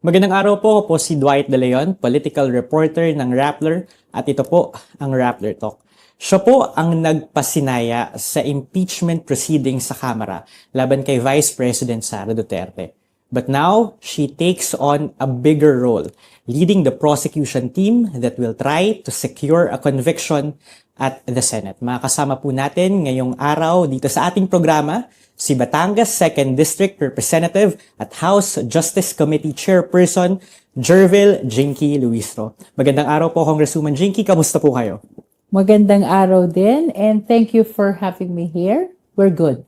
Magandang araw po, ako po si Dwight de Leon, political reporter ng Rappler at ito po ang Rappler Talk. Siya po ang nagpasinaya sa impeachment proceedings sa Kamara laban kay Vice President Sara Duterte. But now, she takes on a bigger role, leading the prosecution team that will try to secure a conviction at the Senate. Makakasama po natin ngayong araw dito sa ating programa si Batangas 2nd District Representative at House Justice Committee Chairperson Gerville Jinky Luistro. Magandang araw po, Congresswoman Jinky. Kamusta po kayo? Magandang araw din, and thank you for having me here. We're good.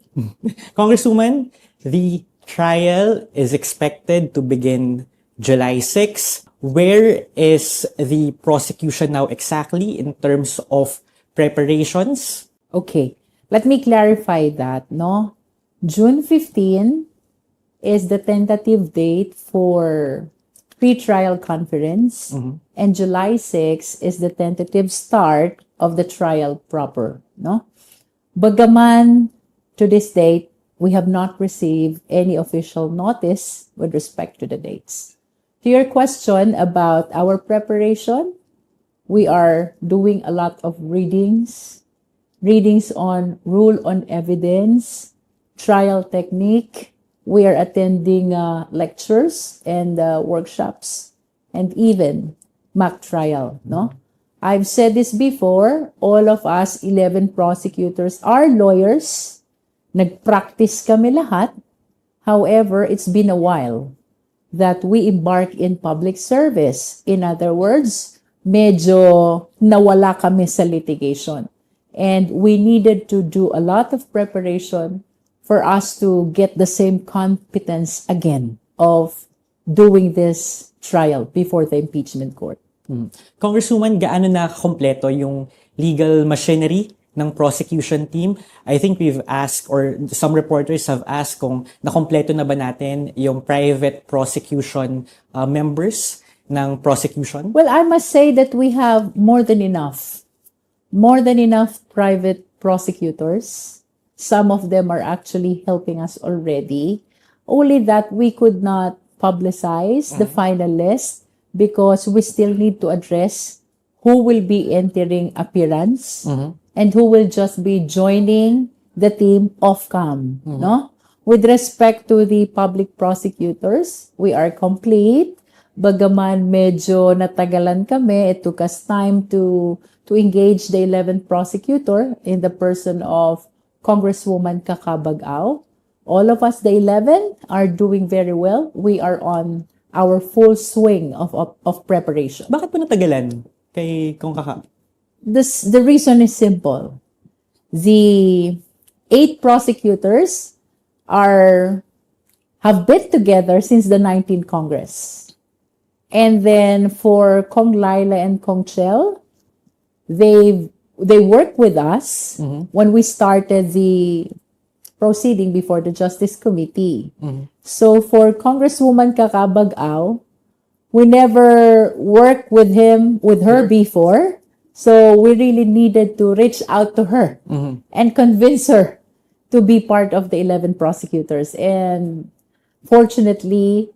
Congresswoman, the trial is expected to begin July 6. Where is the prosecution now exactly in terms of preparations? Okay, let me clarify that, no? June 15 is the tentative date for pre-trial conference, and July 6 is the tentative start of the trial proper, no? Bagaman, to this date, we have not received any official notice with respect to the dates. To your question about our preparation, we are doing a lot of readings on rule on evidence, trial technique. We are attending lectures and workshops, and even mock trial, no? I've said this before, all of us 11 prosecutors are lawyers. Nag-practice kami lahat. However, it's been a while that we embark in public service. In other words, medyo nawala kami sa litigation. And we needed to do a lot of preparation for us to get the same competence again of doing this trial before the impeachment court. Congresswoman, gaano na kompleto yung legal machinery ng prosecution team? I think we've asked, or some reporters have asked kung nakompleto na ba natin yung private prosecution members ng prosecution? Well, I must say that we have more than enough private prosecutors. Some of them are actually helping us already. Only that we could not publicize the final list because we still need to address who will be entering appearance and who will just be joining the team off-cam. No? With respect to the public prosecutors, we are complete. Bagaman medyo natagalan kami, it took us time to engage the 11th prosecutor in the person of Congresswoman Kakabag-Aw. All of us, the 11, are doing very well. We are on our full swing of preparation. Bakit po natagalan kay Kong Kaka? The reason is simple. The 8 prosecutors have been together since the 19th Congress. And then for Kong Laila and Kong Chel, they worked with us when we started the proceeding before the Justice Committee. So for Congresswoman Kakabag-Aw, we never worked with her before. So we really needed to reach out to her and convince her to be part of the 11 prosecutors. And fortunately,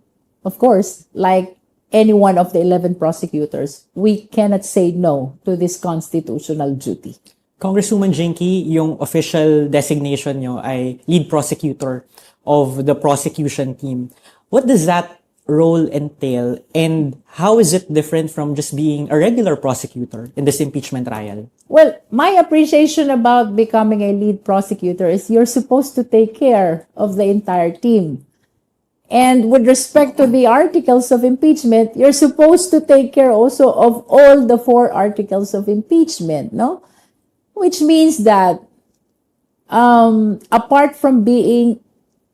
of course, like any one of the 11 prosecutors, we cannot say no to this constitutional duty. Congresswoman Jinky, yung official designation nyo ay lead prosecutor of the prosecution team. What does that role entail, and how is it different from just being a regular prosecutor in this impeachment trial? Well, my appreciation about becoming a lead prosecutor is you're supposed to take care of the entire team. And with respect to the articles of impeachment, you're supposed to take care also of all the 4 articles of impeachment, no? Which means that apart from being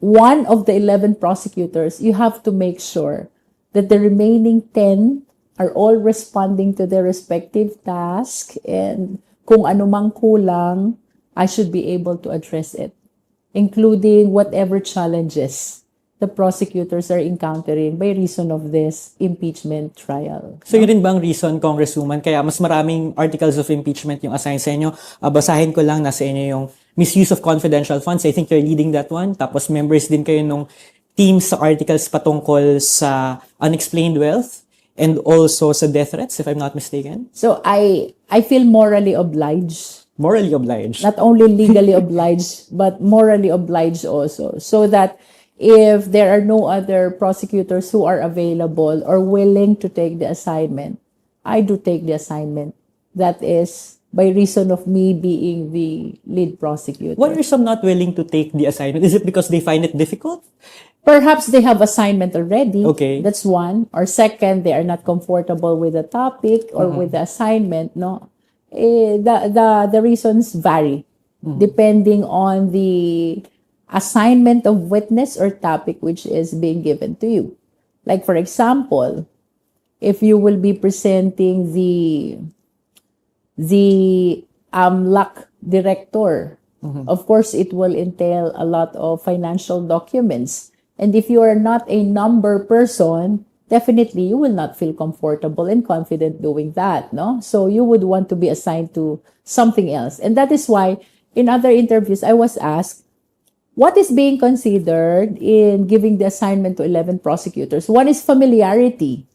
one of the 11 prosecutors, you have to make sure that the remaining 10 are all responding to their respective task, and kung anumang kulang, I should be able to address it, including whatever challenges the prosecutors are encountering by reason of this impeachment trial. So yun rin ba ang reason, Congresswoman, kaya mas maraming articles of impeachment yung assign sa inyo? Basahin ko lang, nasa inyo yung misuse of confidential funds. I think you're leading that one. Tapos members din kayo nung teams sa articles patungkol sa unexplained wealth and also sa death threats, if I'm not mistaken. So I feel morally obliged. Morally obliged. Not only legally obliged, but morally obliged also. So that if there are no other prosecutors who are available or willing to take the assignment, I do take the assignment. That is by reason of me being the lead prosecutor. Why are some not willing to take the assignment? Is it because they find it difficult? Perhaps they have assignment already. Okay. That's one. Or second, they are not comfortable with the topic or with the assignment, no? The reasons vary depending on the assignment of witness or topic which is being given to you. Like for example, if you will be presenting the AMLAC director, of course it will entail a lot of financial documents. And if you are not a number person, definitely you will not feel comfortable and confident doing that, no? So you would want to be assigned to something else. And that is why in other interviews I was asked, what is being considered in giving the assignment to 11 prosecutors? One is familiarity.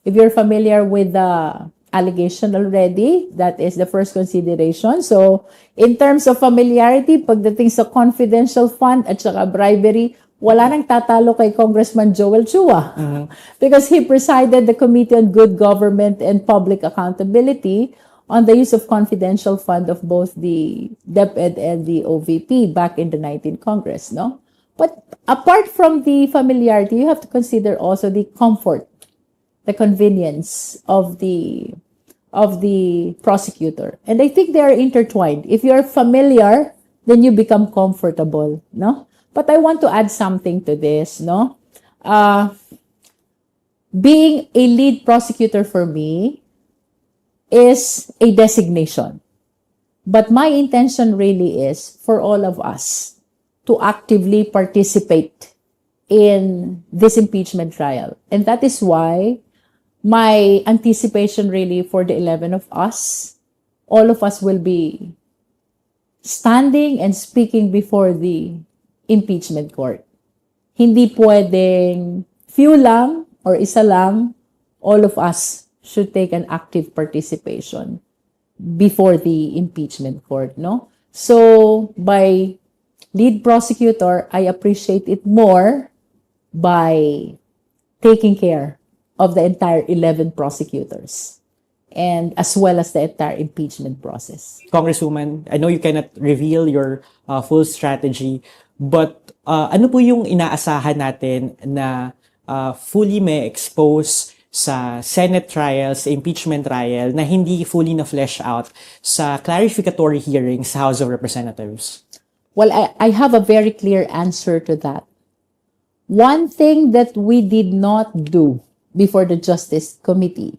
If you're familiar with the allegation already, that is the first consideration. So in terms of familiarity, pagdating sa confidential fund at saka bribery, wala nang tatalo kay Congressman Joel Chua because he presided the Committee on Good Government and Public Accountability on the use of confidential fund of both the DepEd and the OVP back in the 19th Congress, no? But apart from the familiarity, you have to consider also the comfort, the convenience of the prosecutor. And I think they are intertwined. If you're familiar, then you become comfortable, no? But I want to add something to this, no? Being a lead prosecutor for me is a designation. But my intention really is for all of us to actively participate in this impeachment trial. And that is why my anticipation really for the 11 of us, all of us will be standing and speaking before the impeachment court. Hindi pwedeng few lang or isa lang, all of us should take an active participation before the impeachment court, no? So, by lead prosecutor, I appreciate it more by taking care of the entire 11 prosecutors and as well as the entire impeachment process. Congresswoman, I know you cannot reveal your full strategy, but ano po yung inaasahan natin na fully may expose sa Senate trial, sa impeachment trial, na hindi fully na-flesh out sa clarificatory hearing sa House of Representatives? Well, I have a very clear answer to that. One thing that we did not do before the Justice Committee,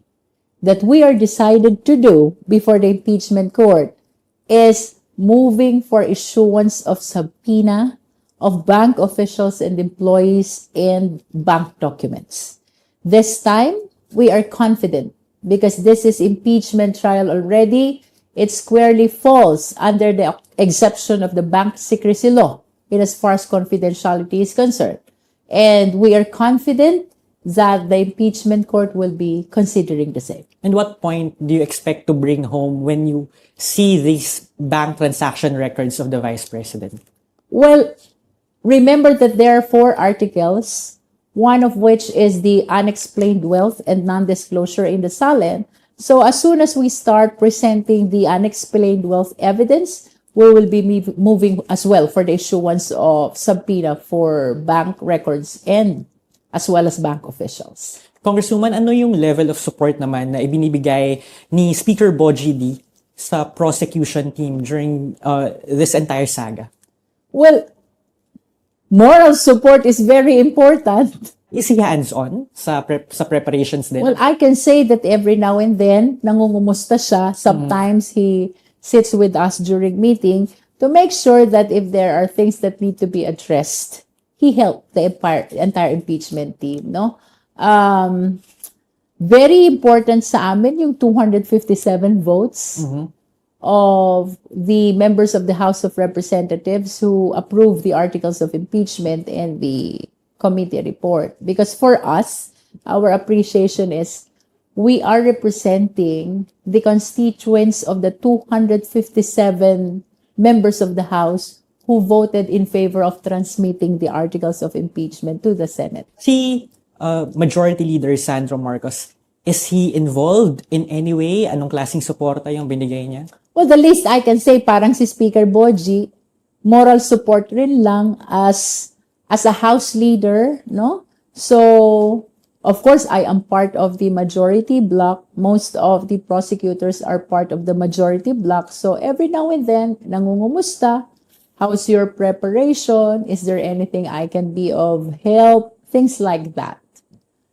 that we are decided to do before the impeachment court, is moving for issuance of subpoena of bank officials and employees and bank documents. This time, we are confident because this is impeachment trial already. It squarely falls under the exception of the bank secrecy law in as far as confidentiality is concerned. And we are confident that the impeachment court will be considering the same. And what point do you expect to bring home when you see these bank transaction records of the Vice President? Well, remember that there are 4 articles, one of which is the unexplained wealth and non-disclosure in the SALN. So as soon as we start presenting the unexplained wealth evidence, we will be moving as well for the issuance of subpoena for bank records and as well as bank officials. Congresswoman, ano yung level of support naman na ibinibigay ni Speaker Boji D sa prosecution team during this entire saga? Well, moral support is very important. Is he hands-on sa preparations din? Well, I can say that every now and then, nangungumusta siya. Sometimes he sits with us during meeting to make sure that if there are things that need to be addressed, he helped the entire impeachment team, no? Very important sa amin yung 257 votes of the members of the House of Representatives who approved the articles of impeachment and the committee report. Because for us, our appreciation is we are representing the constituents of the 257 members of the House who voted in favor of transmitting the articles of impeachment to the Senate. Si Majority Leader Sandro Marcos, is he involved in any way? Anong klaseng suporta yung binigay niya? Well, the least I can say, parang si Speaker Boji, moral support rin lang as a House leader, no? So, of course, I am part of the majority bloc. Most of the prosecutors are part of the majority bloc. So, every now and then, nangungumusta. How's your preparation? Is there anything I can be of help? Things like that.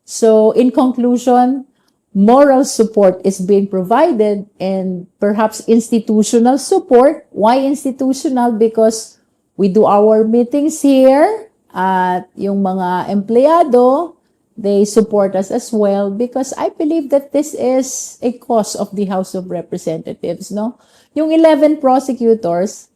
So, in conclusion, moral support is being provided and perhaps institutional support. Why institutional? Because we do our meetings here at yung mga empleyado, they support us as well because I believe that this is a cause of the House of Representatives, no? Yung 11 prosecutors,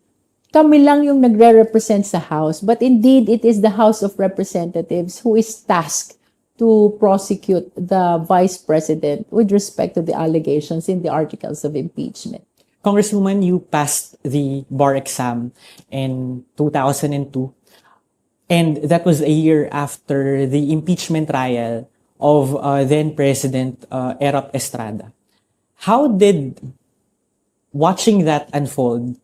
kami lang yung nagre-represent sa House. But indeed, it is the House of Representatives who is tasked to prosecute the Vice President with respect to the allegations in the articles of impeachment. Congresswoman, you passed the bar exam in 2002, and that was a year after the impeachment trial of then-President Erap Estrada. How did watching that unfold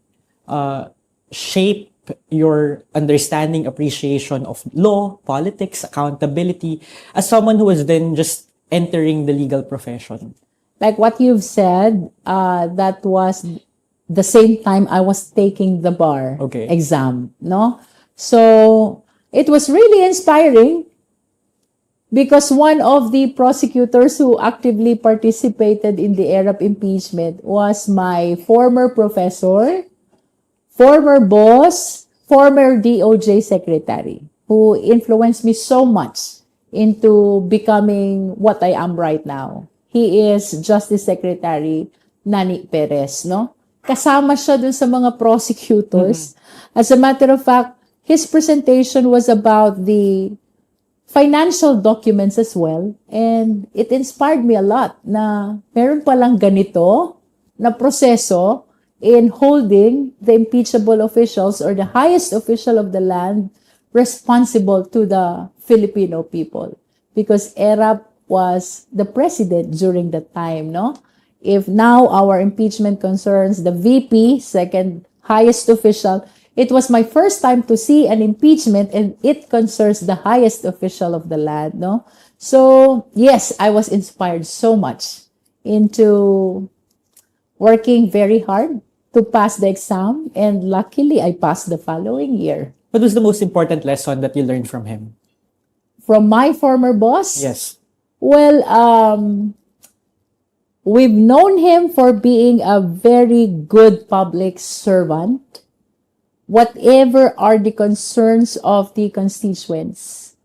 shape your understanding, appreciation of law, politics, accountability, as someone who was then just entering the legal profession? Like what you've said, that was the same time I was taking the bar exam, no? So, it was really inspiring because one of the prosecutors who actively participated in the Erap impeachment was my former professor, former boss, former DOJ secretary, who influenced me so much into becoming what I am right now. He is Justice Secretary Nani Perez, no? Kasama siya dun sa mga prosecutors. As a matter of fact, his presentation was about the financial documents as well. And it inspired me a lot na meron palang ganito na proseso in holding the impeachable officials or the highest official of the land responsible to the Filipino people. Because Erap was the president during that time, no? If now our impeachment concerns the VP, second highest official, it was my first time to see an impeachment and it concerns the highest official of the land, no? So, yes, I was inspired so much into working very hard to pass the exam, and luckily I passed the following year. What was the most important lesson that you learned from him? From my former boss? Yes. Well, we've known him for being a very good public servant. Whatever are the concerns of the constituents,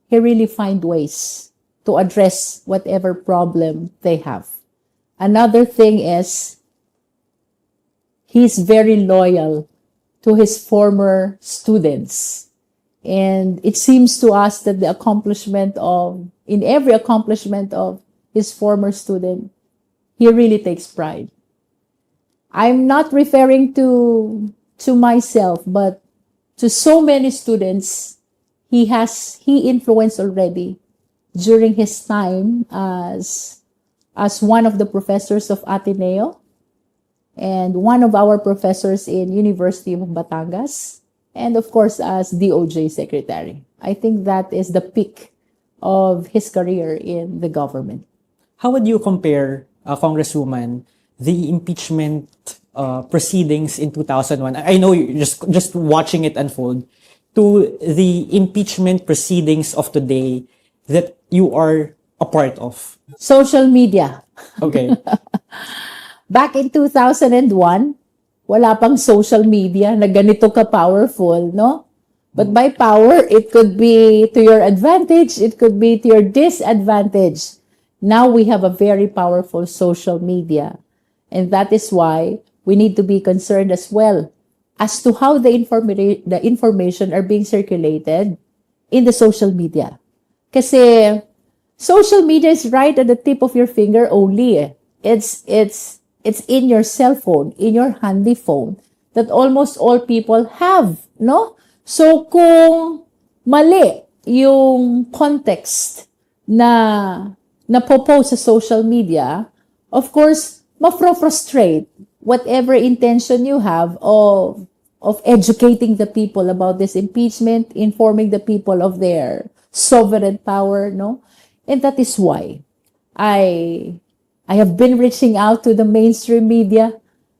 he really find ways to address whatever problem they have. Another thing is, he's very loyal to his former students. And it seems to us that in every accomplishment of his former student, he really takes pride. I'm not referring to myself, but to so many students he influenced already during his time as one of the professors of Ateneo and one of our professors in University of Batangas, and of course as DOJ secretary. I think that is the peak of his career in the government. How would you compare, Congresswoman, the impeachment proceedings in 2001? I know you just watching it unfold, to the impeachment proceedings of today that you are a part of. Social media. Okay. Back in 2001, wala pang social media na ganito ka-powerful, no? But by power, it could be to your advantage, it could be to your disadvantage. Now we have a very powerful social media. And that is why we need to be concerned as well as to how the information are being circulated in the social media. Kasi social media is right at the tip of your finger only. It's in your cell phone, in your handy phone, that almost all people have, no? So kung mali yung context na propose sa social media, of course, ma-frustrate whatever intention you have of educating the people about this impeachment, informing the people of their sovereign power, no? And that is why I have been reaching out to the mainstream media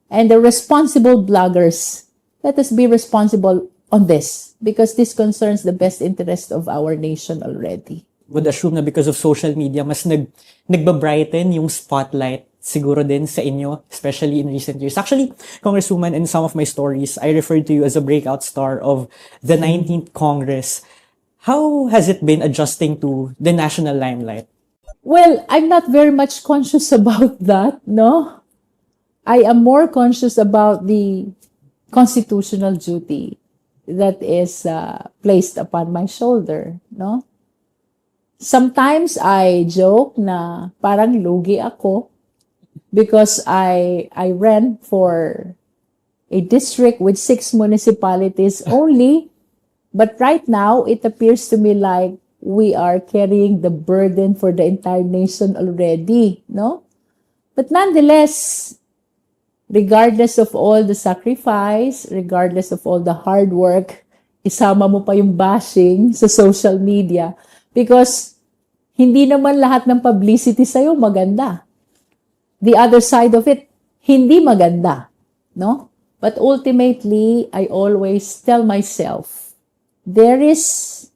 and the responsible bloggers. Let us be responsible on this because this concerns the best interest of our nation already. Would assume na because of social media, mas nagbabrighten yung spotlight siguro din sa inyo, especially in recent years. Actually, Congresswoman, in some of my stories, I referred to you as a breakout star of the 19th Congress. How has it been adjusting to the national limelight? Well, I'm not very much conscious about that, no? I am more conscious about the constitutional duty that is placed upon my shoulder, no? Sometimes I joke na parang lugi ako because I ran for a district with 6 municipalities only, but right now it appears to me like we are carrying the burden for the entire nation already, no? But nonetheless, regardless of all the sacrifice, regardless of all the hard work, isama mo pa yung bashing sa social media because hindi naman lahat ng publicity sa'yo maganda. The other side of it, hindi maganda, no? But ultimately, I always tell myself, there is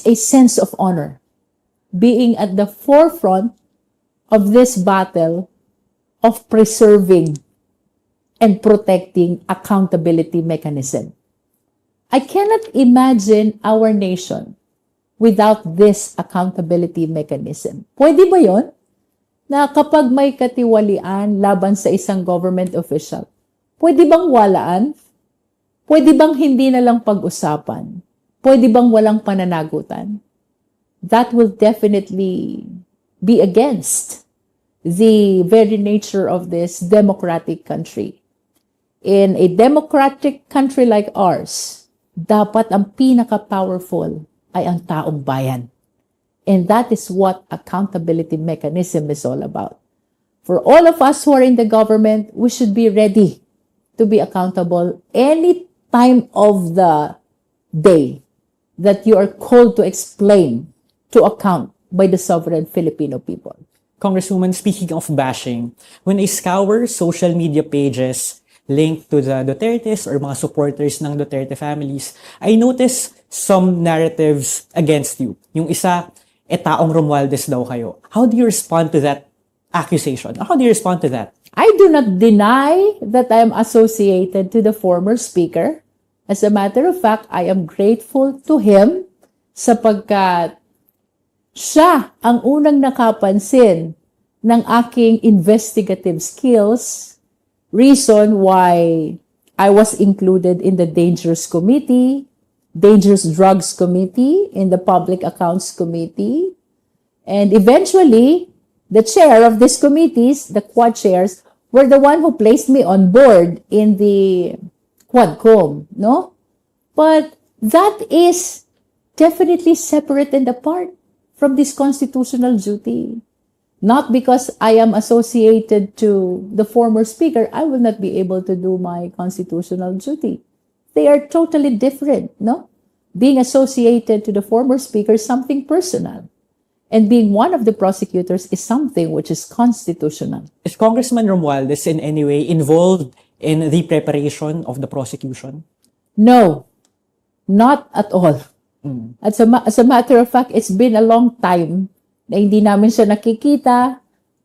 a sense of honor being at the forefront of this battle of preserving and protecting accountability mechanism. I cannot imagine our nation without this accountability mechanism. Pwede ba yon? Na kapag may katiwalian laban sa isang government official, pwede bang walaan? Pwede bang hindi na lang pag-usapan? Pwede bang walang pananagutan? That will definitely be against the very nature of this democratic country. In a democratic country like ours, dapat ang pinaka-powerful ay ang taong bayan. And that is what accountability mechanism is all about. For all of us who are in the government, we should be ready to be accountable any time of the day that you are called to explain, to account by the sovereign Filipino people. Congresswoman, speaking of bashing, when I scour social media pages linked to the Dutertes or mga supporters ng Duterte families, I notice some narratives against you. Yung isa, taong Romualdez daw kayo. How do you respond to that accusation? How do you respond to that? I do not deny that I am associated to the former speaker. As a matter of fact, I am grateful to him sapagkat siya ang unang nakapansin ng aking investigative skills, reason why I was included in the Dangerous Committee, Dangerous Drugs Committee, in the Public Accounts Committee, and eventually, the chair of these committees, the quad chairs, were the one who placed me on board in the Quadcom, no? But that is definitely separate and apart from this constitutional duty. Not because I am associated to the former speaker, I will not be able to do my constitutional duty. They are totally different, no? Being associated to the former speaker is something personal. And being one of the prosecutors is something which is constitutional. Is Congressman Romualdez in any way involved in the preparation of the prosecution? No, not at all. As a matter of fact, it's been a long time na hindi namin siya nakikita,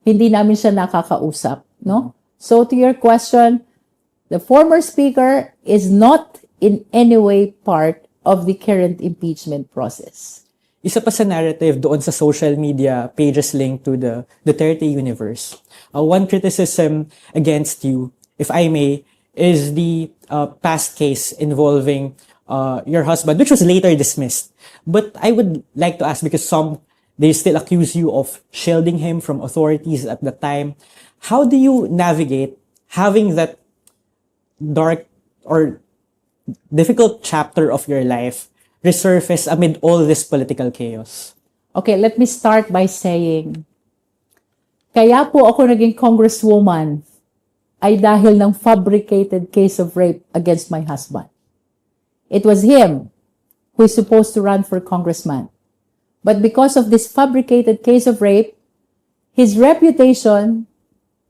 hindi namin siya nakakausap, no? So to your question, the former speaker is not in any way part of the current impeachment process. Isa pa sa narrative doon sa social media pages linked to the Duterte universe. One criticism against you, if I may, is the past case involving your husband, which was later dismissed. But I would like to ask, because they still accuse you of shielding him from authorities at the time. How do you navigate having that dark or difficult chapter of your life resurface amid all this political chaos? Okay, let me start by saying, kaya po ako naging congresswoman ay dahil ng fabricated case of rape against my husband. It was him who is supposed to run for congressman. But because of this fabricated case of rape, his reputation,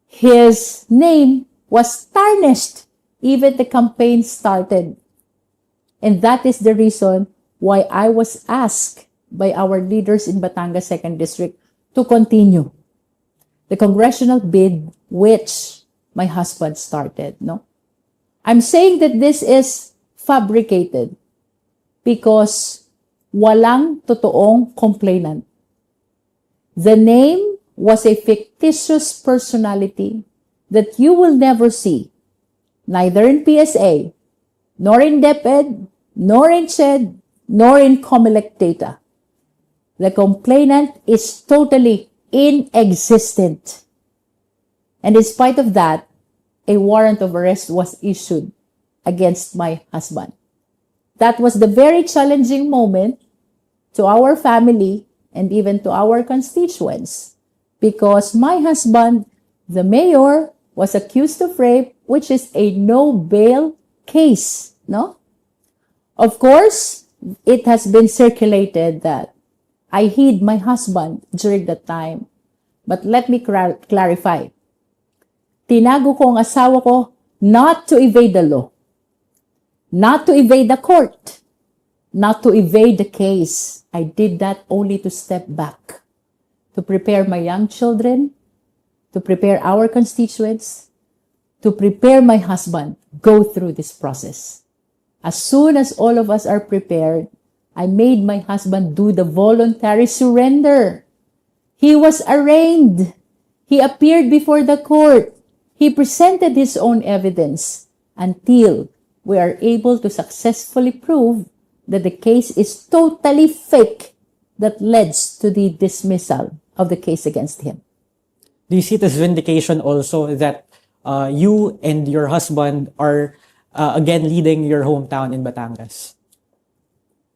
his name was tarnished. Even the campaign started. And that is the reason why I was asked by our leaders in Batangas 2nd District to continue the congressional bid which my husband started. No, I'm saying that this is fabricated because walang totoong complainant. The name was a fictitious personality that you will never see, neither in PSA, nor in DepEd, nor in CHED, nor in COMELEC data. The complainant is totally inexistent. And in spite of that, a warrant of arrest was issued against my husband. That was the very challenging moment to our family and even to our constituents, because my husband, the mayor, was accused of rape, which is a no-bail case, no? Of course, it has been circulated that I hid my husband during that time. But let me clarify. Tinago ko ang asawa ko not to evade the law, not to evade the court, not to evade the case. I did that only to step back, to prepare my young children, to prepare our constituents, to prepare my husband go through this process. As soon as all of us are prepared, I made my husband do the voluntary surrender. He was arraigned. He appeared before the court. He presented his own evidence until we are able to successfully prove that the case is totally fake that leads to the dismissal of the case against him. Do you see it as vindication also that you and your husband are again leading your hometown in Batangas?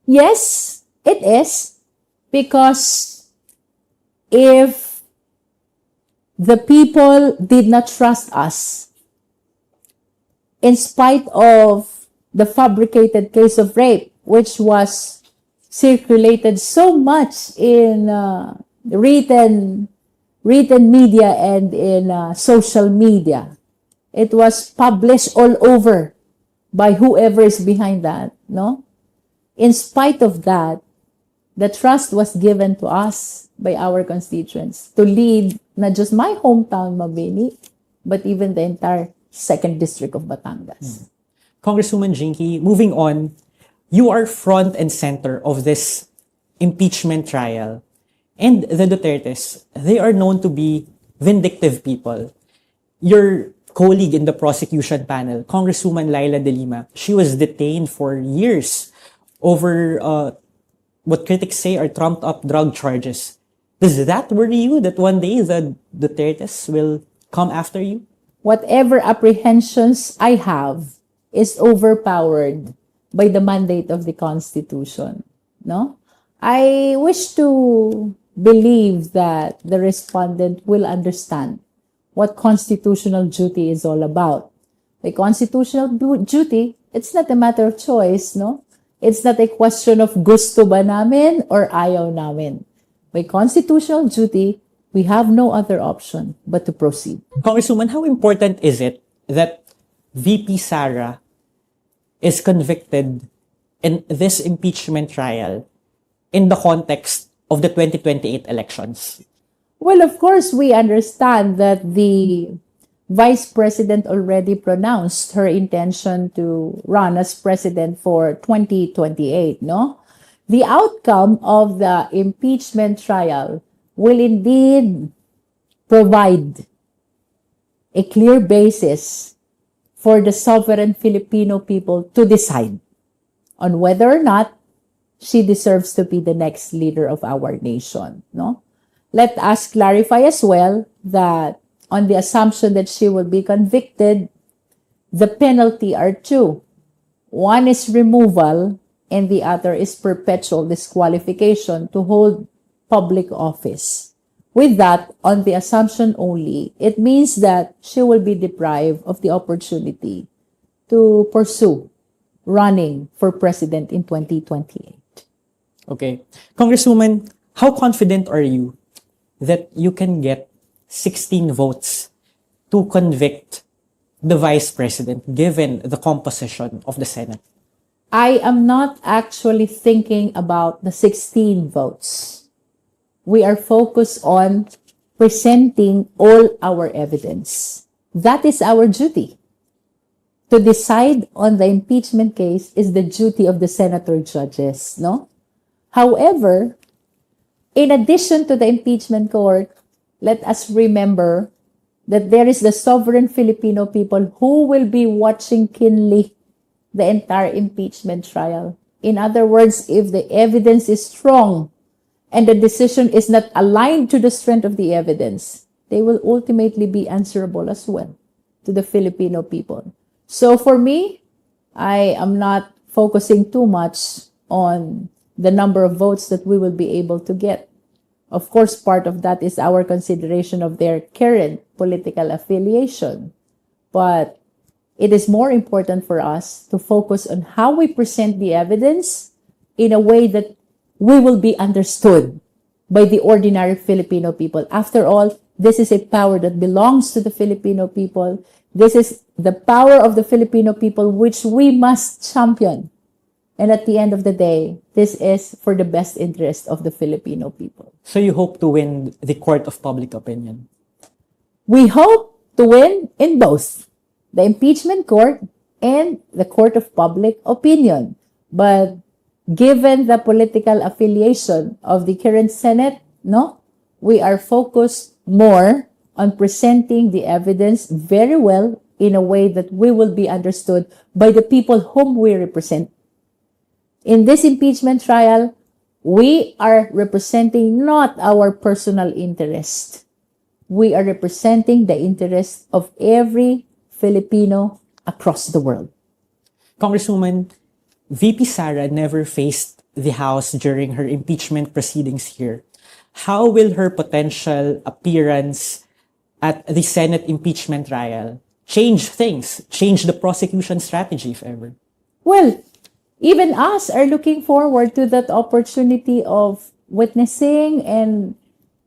Yes, it is. Because if the people did not trust us, in spite of the fabricated case of rape, which was circulated so much in written media and in social media, it was published all over by whoever is behind that, no? In spite of that, the trust was given to us by our constituents to lead not just my hometown, Mabini, but even the entire 2nd District of Batangas. Congresswoman Jinky, moving on, you are front and center of this impeachment trial. And the Dutertes, they are known to be vindictive people. Your colleague in the prosecution panel, Congresswoman Laila De Lima, she was detained for years over what critics say are trumped-up drug charges. Does that worry you that one day the Dutertes will come after you? Whatever apprehensions I have is overpowered by the mandate of the Constitution. No? I wish to believe that the respondent will understand what constitutional duty is all about. The constitutional duty, it's not a matter of choice, no? It's not a question of gusto ba namin or ayaw namin. By constitutional duty, we have no other option but to proceed. Congresswoman, how important is it that VP Sara is convicted in this impeachment trial in the context of the 2028 elections? Well, of course, we understand that the Vice President already pronounced her intention to run as president for 2028, no? The outcome of the impeachment trial will indeed provide a clear basis for the sovereign Filipino people to decide on whether or not she deserves to be the next leader of our nation, no? Let us clarify as well that on the assumption that she will be convicted, the penalty are two. One is removal and the other is perpetual disqualification to hold public office. With that, on the assumption only, it means that she will be deprived of the opportunity to pursue running for president in 2028. Okay. Congresswoman, how confident are you that you can get 16 votes to convict the Vice President given the composition of the Senate? I am not actually thinking about the 16 votes. We are focused on presenting all our evidence. That is our duty. To decide on the impeachment case is the duty of the senator judges, no? However, in addition to the impeachment court, let us remember that there is the sovereign Filipino people who will be watching keenly the entire impeachment trial. In other words, if the evidence is strong and the decision is not aligned to the strength of the evidence, they will ultimately be answerable as well to the Filipino people. So for me, I am not focusing too much on the number of votes that we will be able to get. Of course, part of that is our consideration of their current political affiliation. But it is more important for us to focus on how we present the evidence in a way that we will be understood by the ordinary Filipino people. After all, this is a power that belongs to the Filipino people. This is the power of the Filipino people which we must champion. And at the end of the day, this is for the best interest of the Filipino people. So you hope to win the court of public opinion? We hope to win in both the impeachment court and the court of public opinion. But given the political affiliation of the current Senate, no, we are focused more on presenting the evidence very well in a way that we will be understood by the people whom we represent. In this impeachment trial, we are representing not our personal interest. We are representing the interest of every Filipino across the world. Congresswoman, VP Sara never faced the House during her impeachment proceedings here. How will her potential appearance at the Senate impeachment trial change things, change the prosecution strategy, if ever? Well, even us are looking forward to that opportunity of witnessing and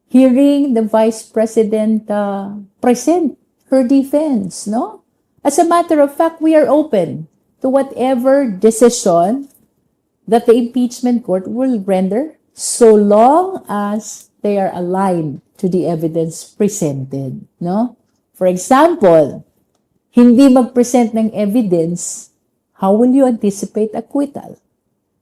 hearing the Vice President present her defense, no? As a matter of fact, we are open to whatever decision that the impeachment court will render so long as they are aligned to the evidence presented, no? For example, hindi mag-present ng evidence, how will you anticipate acquittal?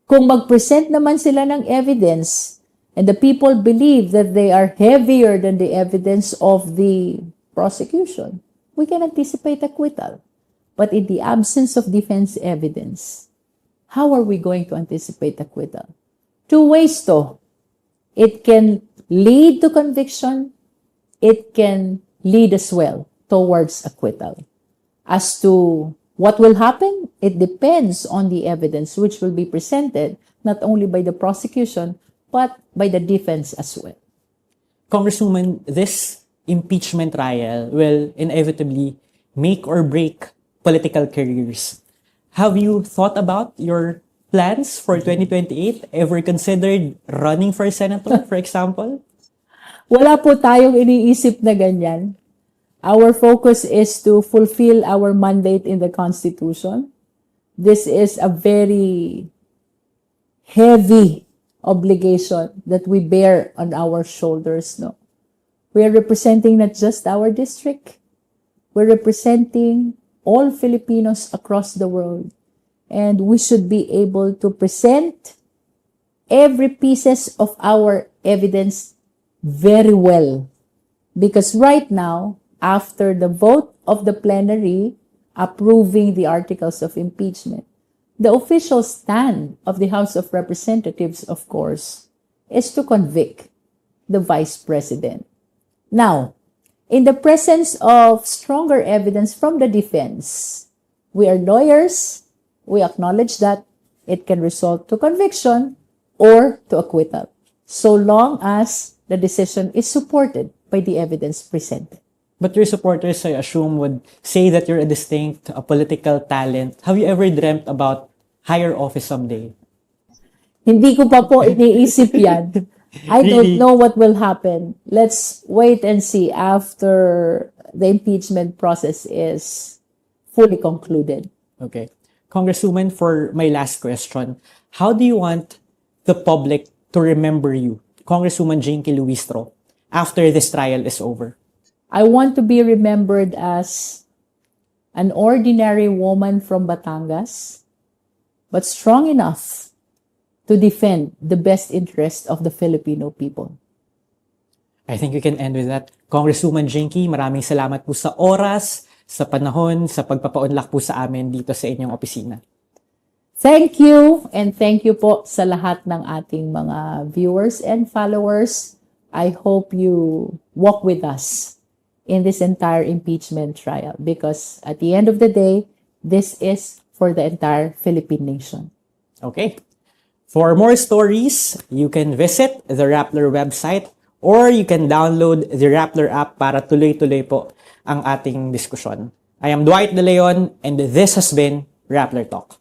Kung mag-present naman sila ng evidence and the people believe that they are heavier than the evidence of the prosecution, we can anticipate acquittal. But in the absence of defense evidence, how are we going to anticipate acquittal? Two ways to. It can lead to conviction. It can lead as well towards acquittal. As to what will happen, it depends on the evidence which will be presented, not only by the prosecution, but by the defense as well. Congresswoman, this impeachment trial will inevitably make or break political careers. Have you thought about your plans for 2028? Ever considered running for senator, for example? Wala po tayong iniisip na ganyan. Our focus is to fulfill our mandate in the Constitution. This is a very heavy obligation that we bear on our shoulders, no? We are representing not just our district. We're representing all Filipinos across the world. And we should be able to present every pieces of our evidence very well. Because right now, after the vote of the plenary approving the articles of impeachment, The official stand of the House of Representatives, of course, is to convict the Vice President. Now, in the presence of stronger evidence from the defense, we are lawyers, we acknowledge that it can result to conviction or to acquittal, so long as the decision is supported by the evidence presented. But your supporters, I assume, would say that you're a distinct political talent. Have you ever dreamt about higher office someday? Hindi ko pa po iniisip yan. I don't know what will happen. Let's wait and see after the impeachment process is fully concluded. Okay. Congresswoman, for my last question, how do you want the public to remember you, Congresswoman Jinky Luistro, after this trial is over? I want to be remembered as an ordinary woman from Batangas, but strong enough to defend the best interest of the Filipino people. I think we can end with that. Congresswoman Jinky, maraming salamat po sa oras, sa panahon, sa pagpapaunlak po sa amin dito sa inyong opisina. Thank you, and thank you po sa lahat ng ating mga viewers and followers. I hope you walk with us in this entire impeachment trial, because at the end of the day, this is for the entire Philippine nation. Okay. For more stories, you can visit the Rappler website or you can download the Rappler app para tuloy-tuloy po ang ating diskusyon. I am Dwight De Leon and this has been Rappler Talk.